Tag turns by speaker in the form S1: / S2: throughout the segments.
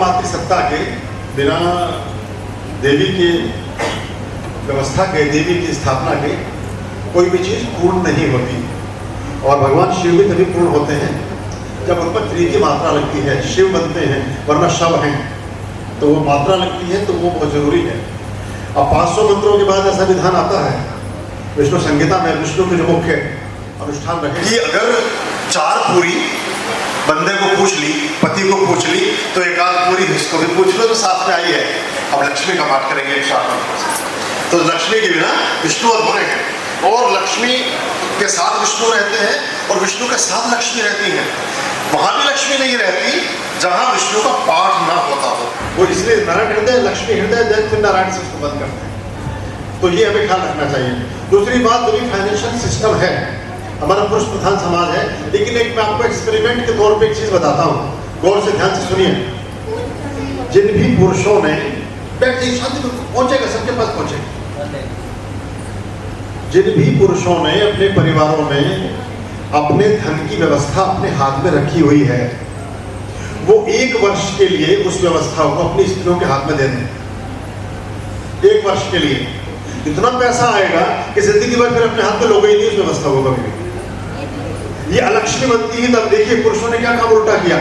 S1: मातृसत्ता के बिना देवी की व्यवस्था के, देवी की स्थापना के कोई भी चीज़ पूर्ण नहीं होती। और भगवान शिव भी तभी पूर्ण होते हैं जब उन पर त्रि की मात्रा लगती है, शिव बनते हैं, वरना शव हैं। तो वो मात्रा लगती है तो वो बहुत जरूरी है। अब 500 मंत्रों के बाद ऐसा विधान आता है विष्णु संहिता में, विष्णु के जो मुख्य अनुष्ठान रहे कि अगर 4 पूरी बंदे को पूछ ली, पति को पूछ ली, तो एक आध पूरी इसको भी पूछ लो, तो साथ में आई है। अब लक्ष्मी का पाठ करेंगे तो लक्ष्मी के बिना विष्णु अधूरे हैं। और लक्ष्मी के साथ विष्णु रहते हैं और विष्णु के साथ लक्ष्मी रहती है। वहां भी लक्ष्मी नहीं रहती जहां विष्णु का पाठ ना होता हो। वो इसलिए नारायण हृदय, लक्ष्मी हृदय, जब फिर नारायण से उसको बंद करते हैं। तो ये हमें ख्याल रखना चाहिए। दूसरी बात, जो भी फाइनेंशियल सिस्टम है, हमारा पुरुष प्रधान समाज है, लेकिन एक मैं आपको एक्सपेरिमेंट के तौर पे एक चीज बताता हूँ, गौर से ध्यान से सुनिए। जिन भी पुरुषों ने बैठ जाइए, शांति में पहुंचेगा, सबके पास पहुंचेगा। जिन भी पुरुषों ने अपने परिवारों में अपने धन की व्यवस्था अपने हाथ में रखी हुई है, वो 1 वर्ष के लिए उस व्यवस्था को अपनी स्त्रियों के हाथ में दे दें। 1 वर्ष के लिए इतना पैसा आएगा कि जिंदगी भर फिर अपने हाथ में लोगे ही नहीं उस व्यवस्था को कभी। ये अलक्ष्मी बनती है। तब देखिए पुरुषों ने क्या काम उल्टा किया,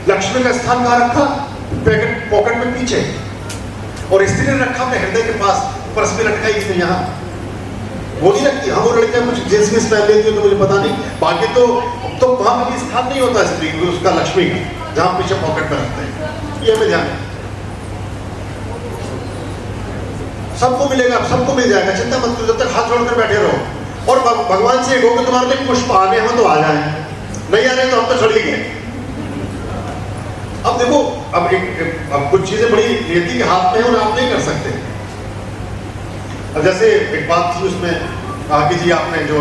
S1: लक्ष्मी का स्थान कहाँ रखा, पॉकेट में पीछे, और स्त्री ने रखा अपने हृदय के पास, पर्स में लटकाई इसने यहाँ। वो नहीं रखती। हाँ, वो लड़कियां कुछ जींस में पहन लेती है तो मुझे पता नहीं, बाकी तो वहां पर भी स्थान नहीं होता स्त्री उसका, लक्ष्मी का, जहां पीछे पॉकेट में रखते हैं। ये हमें ध्यान है। सबको मिलेगा, सबको मिल जाएगा, चिंता मत करो, जब तक हाथ जोड़कर बैठे रहो और भगवान से कहो कि तुम्हारे लिए पुष्प आने हैं तो आ जाए, नहीं आ रहे तो हम तो चढ़ ही गए। अब देखो, अब कुछ चीजें बड़ी नियति के हाथ में है और आप नहीं कर सकते। अब जैसे एक बात थी उसमें कहा कि जी आपने जो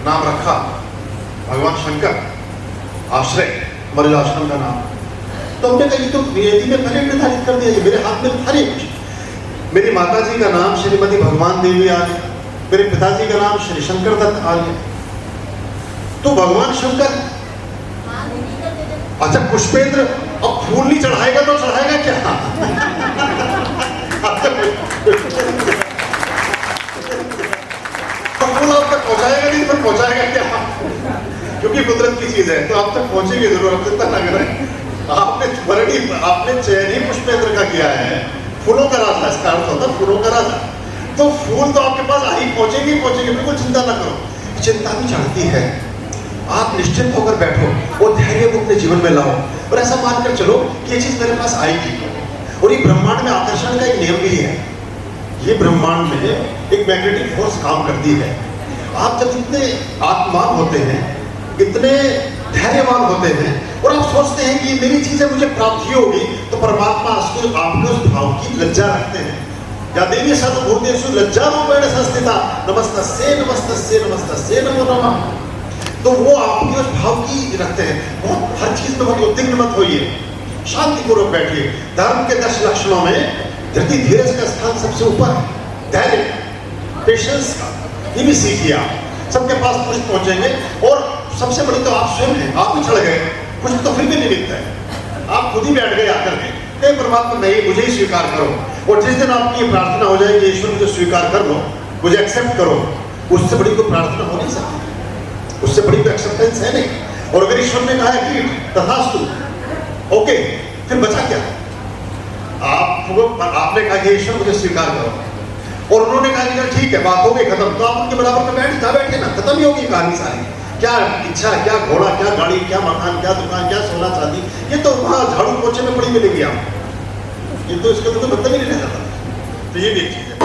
S1: नाम रखा भगवान शंकर, आश्रय, हमारे आश्रम का नाम, तो हमने कहा ये तो नियति में पहले निर्धारित कर दिया, मेरे हाथ में हर एक। मेरी माता जी का नाम श्रीमती भगवान देवी आ गया, मेरे पिताजी का नाम श्री शंकर दत्त आ गया, तो भगवान शंकर। अच्छा पुष्पेंद्र, अब फूल नहीं चढ़ाएगा तो चढ़ाएगा क्या? फूल आप तक पहुंचाएगा नहीं, फिर पहुंचाएगा क्या? क्योंकि कुदरत की चीज है, तो आप तक पहुंचेगी जरूर, आप चिंता ना करें। आपने चयन ही पुष्पेंद्र का किया है, फूलों का राजा, इसका अर्थ होता है फूलों का राजा। तो फूल तो आपके पास आई पहुंचेगी, बिल्कुल चिंता ना करो। चिंता भी चढ़ती है, आप निश्चिंत होकर बैठो और धैर्य को अपने जीवन में लाओ और ऐसा मानकर चलो कि ये चीज मेरे पास आएगी। और ये ब्रह्मांड में आकर्षण का एक नियम भी है। ये ब्रह्मांड में एक मैग्नेटिक फोर्स काम करती है। आप जब इतने आत्मान होते हैं, इतने धैर्यवान होते हैं और आप सोचते हैं कि मेरी चीजें मुझे प्राप्ति होगी, तो परमात्मा आपके उस भाव की लज्जा रखते हैं। या देवी सर्वभूतेषु लज्जा रूपेण संस्थिता, नमस्तस्यै नमस्तस्यै नमस्तस्यै नमो नमः। तो वो आपके उस भाव की रखते हैं। बहुत हर चीज में बहुत उद्विग्न मत होइए, शांतिपूर्वक बैठिए। धर्म के 10 लक्षणों में धृति धीरज का स्थान सबसे ऊपर है, धैर्य, पेशेंस का, ये भी सीखिए आप। सबके पास पुष्प पहुंचेंगे और सबसे बड़ी तो आप स्वयं हैं, आप ही चढ़ गए, पुष्प तो फिर भी नहीं मिलता है, आप खुद ही बैठ गए आकर के। हे परमात्मा नहीं, मुझे ही स्वीकार करो। और जिस दिन आपकी ये प्रार्थना हो जाएगी, ईश्वर मुझे स्वीकार कर लो, मुझे एक्सेप्ट करो, उससे बड़ी कोई प्रार्थना हो नहीं सकती, उससे बड़ी कोई एक्सेप्टेंस है नहीं। और अगर ईश्वर ने कहा है कि तथास्तु, ओके, फिर बचा क्या? आपने कहा कि ईश्वर मुझे स्वीकार करो और उन्होंने कहा कि ठीक है, बात हो गई खत्म, तो आप उनके बराबर में बैठे ना, खत्म ही होगी कहानी सारी। क्या इच्छा, क्या घोड़ा, क्या गाड़ी, क्या मकान, क्या दुकान, क्या सोना चांदी, ये तो वहाँ झाड़ू पोछे में पड़ी मिलेगी आप। ये तो इसके तो मतलब ही नहीं रह जाता। तो ये भी एक चीज है।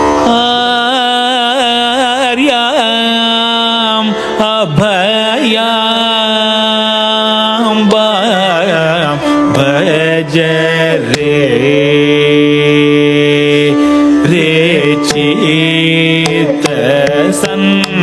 S2: भज रे चित संततम